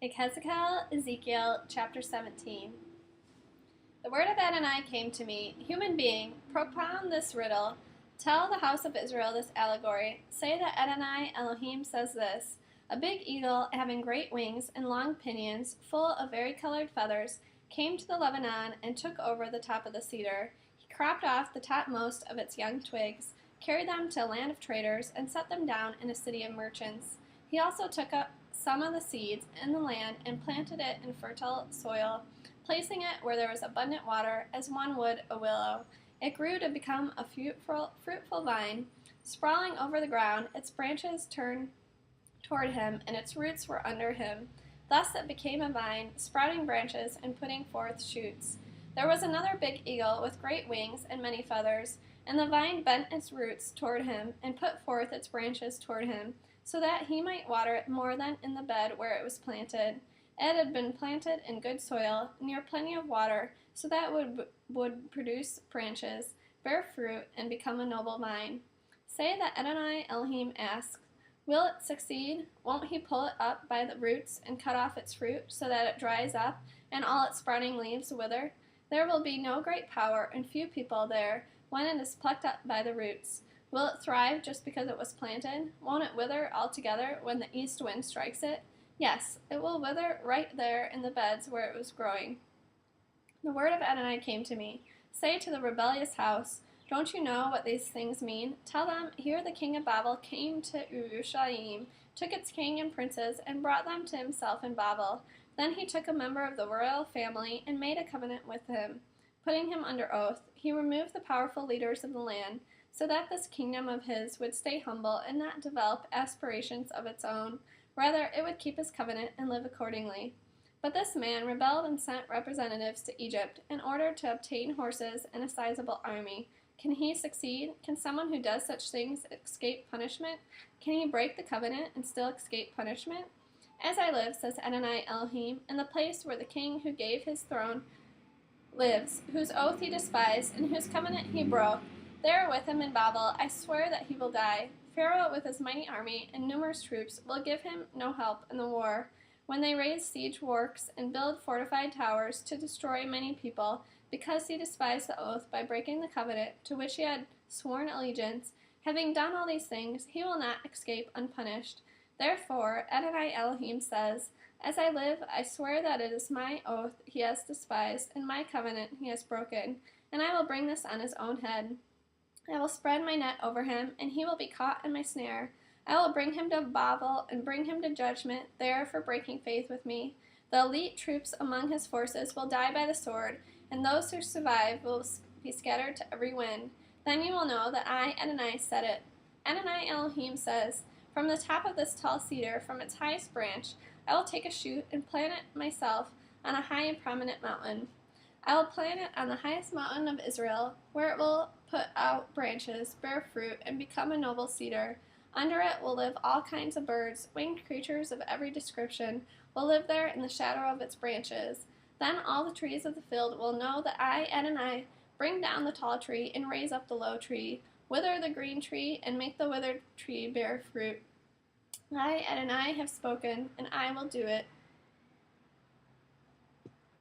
Yechezk'el, Ezekiel, chapter 17. The word of Adonai came to me, Human being, propound this riddle. Tell the house of Israel this allegory. Say that Adonai Elohim says this. A big eagle, having great wings and long pinions, full of varicolored feathers, came to the Lebanon and took over the top of the cedar. He cropped off the topmost of its young twigs, carried them to a land of traders, and set them down in a city of merchants. He also took up some of the seeds in the land and planted it in fertile soil, placing it where there was abundant water, as one would a willow. It grew to become a fruitful vine. Sprawling over the ground, its branches turned toward him, and its roots were under him. Thus it became a vine, sprouting branches and putting forth shoots. There was another big eagle with great wings and many feathers, and the vine bent its roots toward him and put forth its branches toward him, so that he might water it more than in the bed where it was planted. It had been planted in good soil, near plenty of water, so that it would produce branches, bear fruit, and become a noble vine. Say that Adonai Elohim asks, will it succeed? Won't he pull it up by the roots and cut off its fruit, so that it dries up, and all its sprouting leaves wither? There will be no great power and few people there when it is plucked up by the roots. Will it thrive just because it was planted? Won't it wither altogether when the east wind strikes it? Yes, it will wither right there in the beds where it was growing. The word of Adonai came to me. Say to the rebellious house, don't you know what these things mean? Tell them, here the king of Babel came to Yerushalayim, took its king and princes, and brought them to himself in Babel. Then he took a member of the royal family and made a covenant with him, putting him under oath. He removed the powerful leaders of the land, so that this kingdom of his would stay humble and not develop aspirations of its own. Rather, it would keep his covenant and live accordingly. But this man rebelled and sent representatives to Egypt in order to obtain horses and a sizable army. Can he succeed? Can someone who does such things escape punishment? Can he break the covenant and still escape punishment? As I live, says Adonai Elohim, in the place where the king who gave his throne lives, whose oath he despised and whose covenant he broke, there with him in Babel, I swear that he will die. Pharaoh with his mighty army and numerous troops will give him no help in the war. When they raise siege works and build fortified towers to destroy many people, because he despised the oath by breaking the covenant to which he had sworn allegiance, having done all these things, he will not escape unpunished. Therefore, Adonai Elohim says, as I live, I swear that it is my oath he has despised, and my covenant he has broken, and I will bring this on his own head. I will spread my net over him, and he will be caught in my snare. I will bring him to Babel and bring him to judgment there for breaking faith with me. The elite troops among his forces will die by the sword, and those who survive will be scattered to every wind. Then you will know that I, Adonai, said it. Adonai Elohim says, from the top of this tall cedar, from its highest branch, I will take a shoot and plant it myself on a high and prominent mountain. I will plant it on the highest mountain of Israel, where it will put out branches, bear fruit, and become a noble cedar. Under it will live all kinds of birds, winged creatures of every description will live there in the shadow of its branches. Then all the trees of the field will know that I, Adonai, bring down the tall tree and raise up the low tree, wither the green tree, and make the withered tree bear fruit. I, Adonai, have spoken, and I will do it.